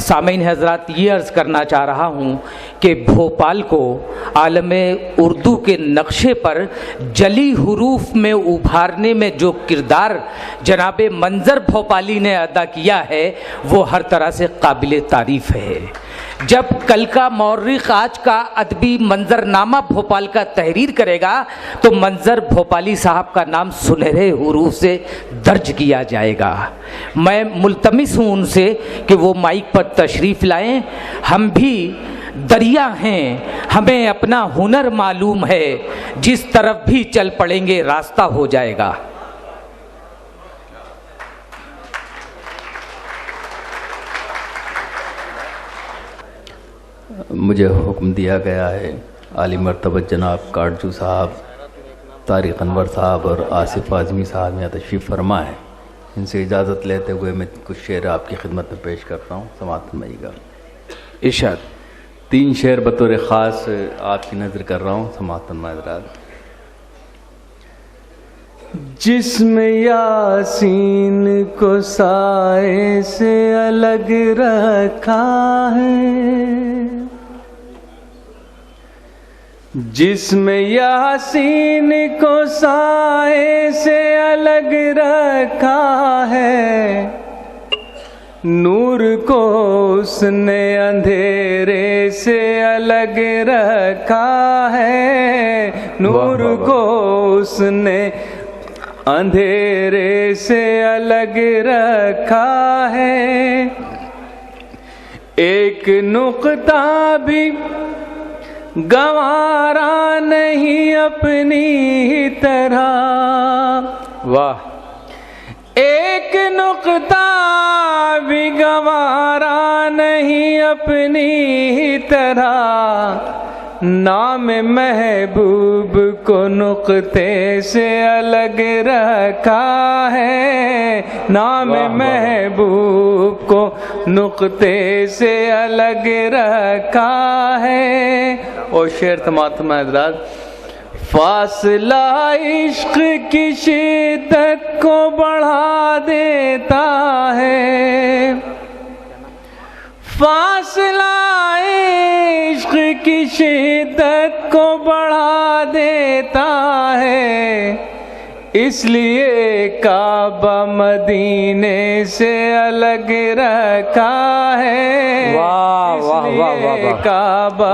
سامعین حضرات یہ عرض کرنا چاہ رہا ہوں کہ بھوپال کو عالم اردو کے نقشے پر جلی حروف میں ابھارنے میں جو کردار جناب منظر بھوپالی نے ادا کیا ہے وہ ہر طرح سے قابل تعریف ہے۔ جب کل کا مورخ آج کا ادبی منظرنامہ بھوپال کا تحریر کرے گا تو منظر بھوپالی صاحب کا نام سنہرے حروف سے درج کیا جائے گا۔ میں ملتمس ہوں ان سے کہ وہ مائک پر تشریف لائیں۔ ہم بھی دریا ہیں، ہمیں اپنا ہنر معلوم ہے، جس طرف بھی چل پڑیں گے راستہ ہو جائے گا۔ مجھے حکم دیا گیا ہے عالی مرتبہ جناب کاٹجو صاحب، طارق انور صاحب اور آصف اعظمی صاحب یہاں تشریف فرما ہے۔ ان سے اجازت لیتے ہوئے میں کچھ شعر آپ کی خدمت میں پیش کرتا ہوں، سماعت فرمائیے گا۔ ارشاد۔ 3 شعر بطور خاص آپ کی نظر کر رہا ہوں، سماعت فرمائیے حضرات۔ جسم یاسین کو سائے سے الگ رکھا ہے، جسم یاسین کو سائے سے الگ رکھا ہے، نور کو اس نے اندھیرے سے الگ رکھا ہے، نور کو اس نے اندھیرے سے الگ رکھا ہے، ایک نقطہ بھی گوارا نہیں اپنی طرح، واہ، ایک نقطہ بھی گوارا نہیں اپنی طرح، نام محبوب کو نقطے سے الگ رکھا ہے، نام محبوب کو نقطے سے الگ رکھا ہے۔ اور شعر تمام حضرات۔ فاصلہ عشق کی شدت کو بڑھا دیتا ہے، فاصلہ عشق کی شدت کو بڑھا دیتا ہے، اس لیے کعبہ مدینے سے الگ رکھا ہے، اس لیے کعبہ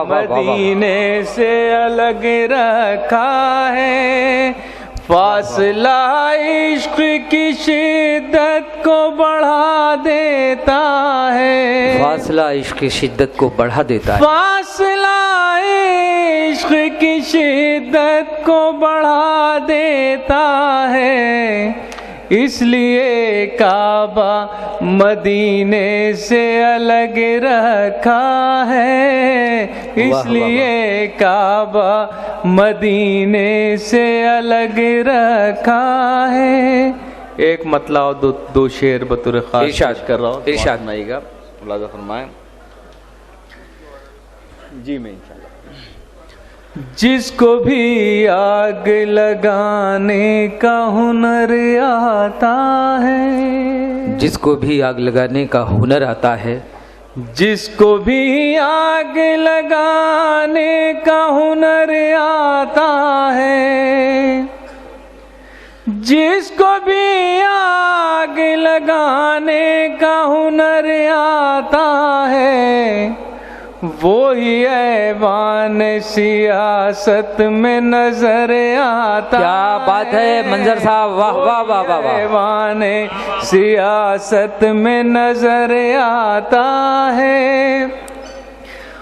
مدینے سے الگ رکھا ہے، فاصلہ عشق کی شدت کو بڑھا دیتا ہے، فاصلہ عشق کی شدت کو بڑھا دیتا ہے، فاصلہ عشق کی شدت کو بڑھا دیتا ہے، اس لیے کعبہ مدینے سے الگ رکھا ہے، اس لیے کعبہ مدینے سے الگ رکھا ہے۔ ایک مطلع اور دو شعر بطور خاص پیش کر رہا ہوں، ارشاد فرمائیے گا، ملاحظہ فرمائیں۔ جی میں انشاءاللہ۔ جس کو بھی آگ لگانے کا ہنر آتا ہے، جس کو بھی آگ لگانے کا ہنر آتا ہے، جس کو بھی آگ لگانے کا ہنر آتا ہے، جس کو بھی آگ لگانے کا ہنر آتا ہے، وہی ایوان سیاست میں نظر آتا ہے۔ کیا بات ہے منظر صاحب، واہ واہ واہ واہ واہ۔ ایوان سیاست میں نظر آتا ہے،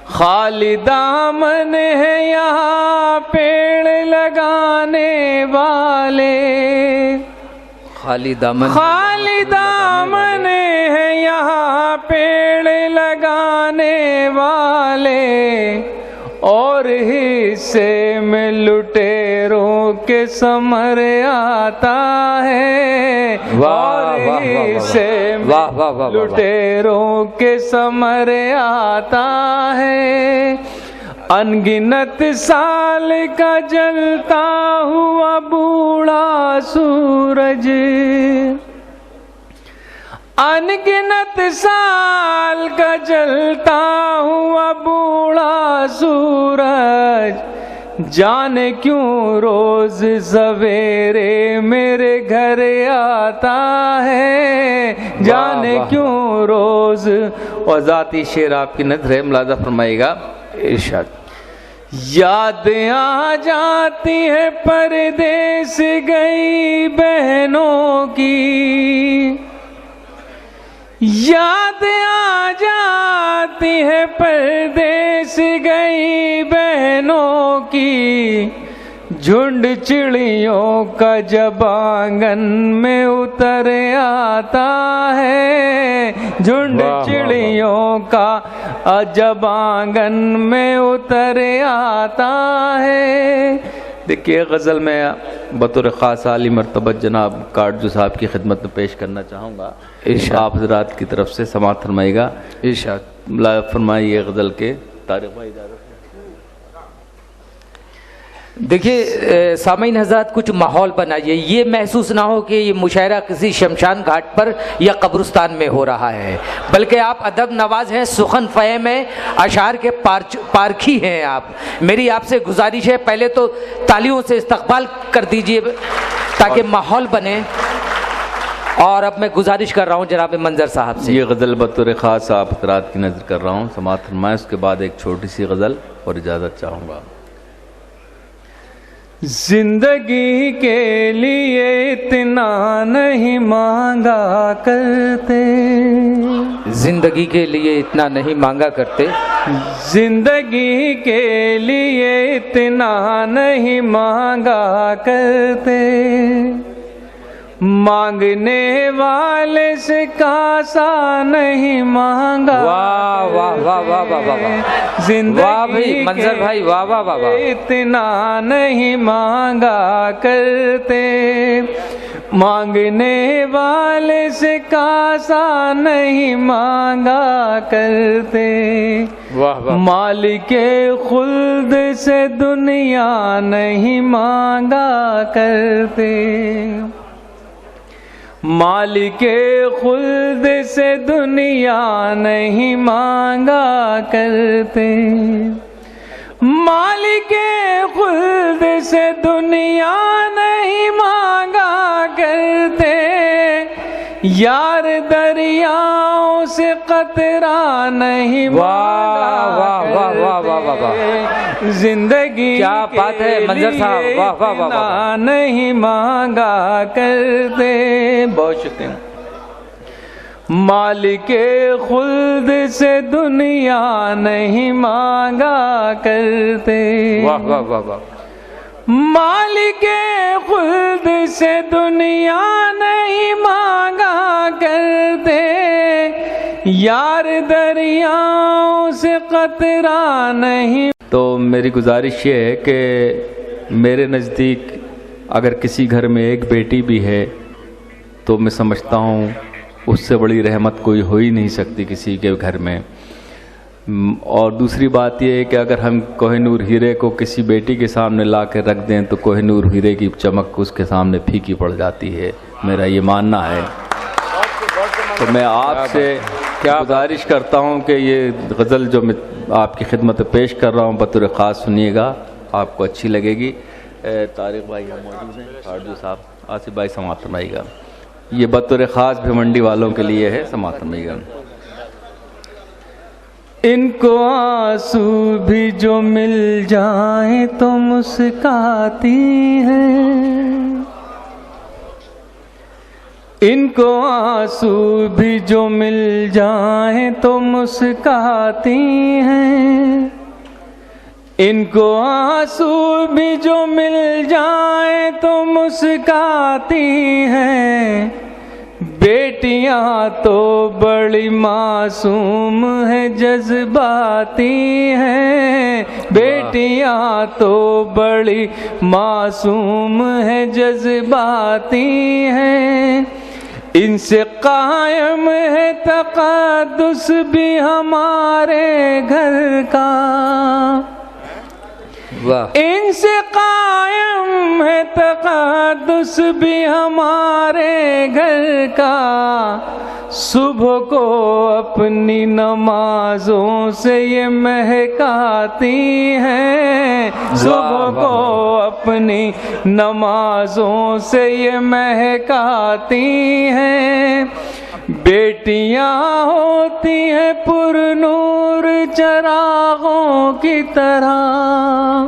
خالی دامن ہے یہاں پیڑ لگانے والے، خالی دامن، خالی دامن ہے یہاں پیڑ لگانے والے، اور حصے میں لٹیروں کے ثمر آتا ہے، اور حصے میں لٹیروں کے ثمر آتا ہے، انگنت سال کا جلتا ہوا بوڑھا سورج، انگنت سال سال کا جلتا ہوا بوڑھا سورج، جانے کیوں روز سویرے میرے گھر آتا ہے، جانے کیوں روز. اور ذاتی شعر آپ کی نظر ہے، ملاحظہ فرمائے گا. ارشاد. یاد آ جاتی ہے پردیس گئی بہنوں کی، یاد آ جاتی ہے پردیس گئی بہنوں کی، جھنڈ چڑیوں کا جب آنگن میں اتر آتا ہے، جھنڈ چڑیوں کا جب آنگن میں اتر آتا ہے. دیکھیے غزل میں بطور خاص عالی مرتبہ جناب کاٹجو صاحب کی خدمت میں پیش کرنا چاہوں گا. آپ حضرات کی طرف سے سماعت فرمائے گا. ارشاد فرمائیے غزل کے طارق بھائی. دیکھیے سامعین حضرات، کچھ ماحول بنائیے، یہ محسوس نہ ہو کہ یہ مشاعرہ کسی شمشان گھاٹ پر یا قبرستان میں ہو رہا ہے، بلکہ آپ ادب نواز ہیں، سخن فہم ہیں، اشعار کے پارکھی ہیں. آپ میری آپ سے گزارش ہے پہلے تو تالیوں سے استقبال کر دیجئے تاکہ ماحول بنے. اور اب میں گزارش کر رہا ہوں جناب منظر صاحب سے، یہ غزل بطور خاص آپ حضرات کی نظر کر رہا ہوں، سماعت فرمائیں. اس کے بعد ایک چھوٹی سی غزل اور اجازت چاہوں گا. زندگی کے لیے اتنا نہیں مانگا کرتے، زندگی کے لیے اتنا نہیں مانگا کرتے، زندگی کے لیے اتنا نہیں مانگا کرتے، مانگنے والے سے کاسا نہیں مانگا. واہ واہ واہ واہ واہ واہ واہ، زندگی منظر بھائی، واہ واہ واہ واہ، اتنا نہیں مانگا کرتے، مانگنے والے سے کاسا نہیں مانگا کرتے. واہ واہ. مالک خلد سے دنیا نہیں مانگا کرتے، مالک خلد سے دنیا نہیں مانگا کرتے، مالک خلد سے دنیا نہیں مانگا کرتے، یار دریاؤں سے قطرہ نہیں مانگا کرتے، زندگی کیا بات ہے منظر صاحب، واہ واہ واہ واہ، نہیں مانگا کرتے. بہت شکریہ. مالک خلد سے دنیا نہیں مانگا کرتے، واہ واہ واہ واہ، مالک خلد سے دنیا نہیں مانگا کرتے، یار دریاؤں سے قطرہ نہیں. تو میری گزارش یہ ہے کہ میرے نزدیک اگر کسی گھر میں ایک بیٹی بھی ہے تو میں سمجھتا ہوں اس سے بڑی رحمت کوئی ہو ہی نہیں سکتی کسی کے گھر میں. اور دوسری بات یہ ہے کہ اگر ہم کوہ نور ہیرے کو کسی بیٹی کے سامنے لا کے رکھ دیں تو کوہ نور ہیرے کی چمک اس کے سامنے پھیکی پڑ جاتی ہے، میرا یہ ماننا ہے. تو میں آپ سے گزارش کرتا ہوں کہ یہ غزل جو میں آپ کی خدمت پیش کر رہا ہوں بطور خاص سنیے گا، آپ کو اچھی لگے گی. طارق بھائی ہم موجود ہیں، کاٹجو صاحب، آصف بھائی سماعت فرمائیے گا. یہ بطور خاص بھیونڈی والوں کے لیے ہے، سماعت فرمائیے گا. ان کو آنسو بھی جو مل جائیں تو مسکاتی ہیں، ان کو آنسو بھی جو مل جائیں تو مسکاتی ہیں، ان کو آنسو بھی جو مل جائیں تو مسکاتی ہیں. بیٹیاں تو بڑی معصوم ہیں جذباتی ہیں، بیٹیاں تو بڑی معصوم ہیں جذباتی ہیں. ان سے قائم ہے تقدس بھی ہمارے گھر کا، ان سے قائم ہے تقدس بھی ہمارے گھر کا. صبح کو اپنی نمازوں سے یہ مہکاتی ہیں، صبح کو اپنی نمازوں سے یہ مہکاتی ہیں، بیٹیاں ہوتی ہیں پر نور چراغوں کی طرح،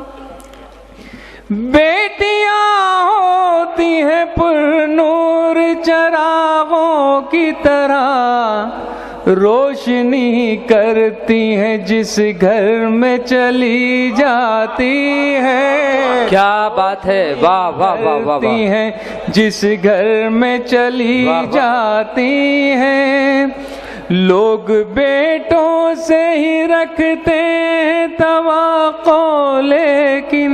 بیٹیاں ہوتی ہیں پر نور چراغوں کی طرح، روشنی کرتی ہیں جس گھر میں چلی جاتی ہے، کیا بات ہے، واہ واہ واہ واہ کرتی ہیں جس گھر میں چلی جاتی ہیں، لوگ بیٹوں سے ہی رکھتے ہیں توقع، لیکن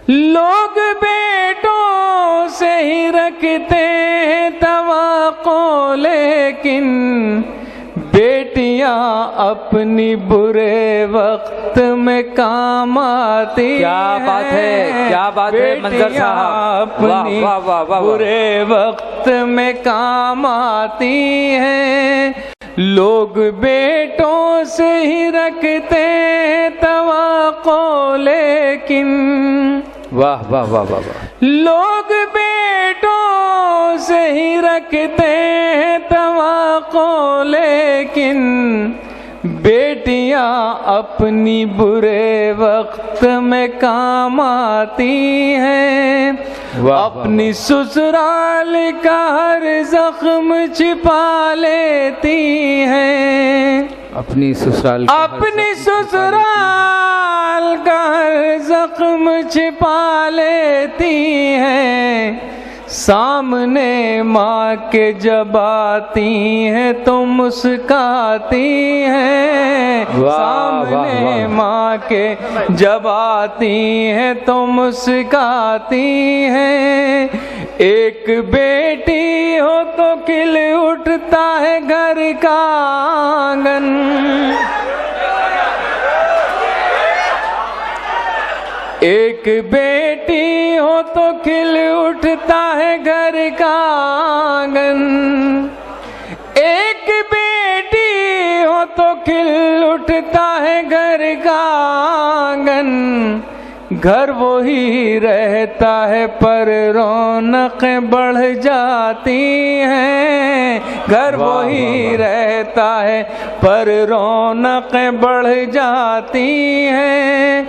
لوگ بیٹوں سے ہی رکھتے ہیں توقع، لیکن بیٹیاں اپنی برے وقت میں کام آتی ہیں، کیا بات ہے، کیا بات ہے منظر صاحب، اپنی واہ واہ واہ واہ، برے وقت میں کام آتی ہیں، لوگ بیٹوں سے ہی رکھتے ہیں توقع، لیکن واہ واہ واہ واہ واہ، لوگ بیٹوں سے ہی رکھتے ہیں توقع، لیکن بیٹیاں اپنی برے وقت میں کام آتی ہیں، اپنی سسرال کا ہر زخم چھپا لیتی ہیں، اپنی سسرال اپنی سسرال کا ہر زخم چھپا لیتی ہیں، سامنے ماں کے جب آتی ہیں تو مسکاتی ہیں، سامنے ماں کے جب آتی ہیں تو مسکاتی ہیں، ایک بیٹی ہو تو کھل اٹھتا ہے گھر کا آنگن، ایک بیٹی ہو تو کھل اٹھتا ہے گھر کا آنگن، ایک بیٹی ہو تو کھل اٹھتا ہے گھر کا آنگن، گھر وہی رہتا ہے پر رونقیں بڑھ جاتی ہیں، گھر وہی رہتا ہے پر رونقیں بڑھ جاتی ہیں،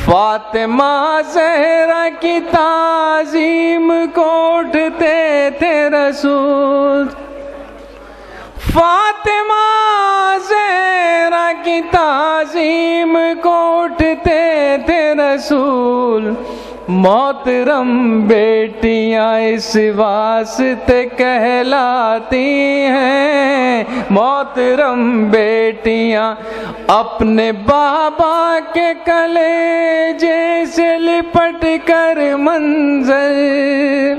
فاطمہ زہرا کی تعظیم کو اٹھتے تھے رسول، فاطمہ زہرا کی تعظیم کو اٹھتے تھے رسول، محترم بیٹیاں اس واسطے کہلاتی ہیں، محترم بیٹیاں اپنے بابا کے کلیجے سے لپٹ کر منظر،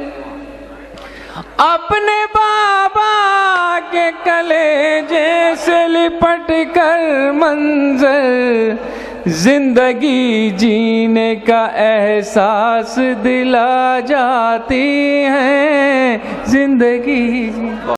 اپنے بابا کے کلیجے سے لپٹ کر منظر، زندگی جینے کا احساس دلا جاتی ہیں، زندگی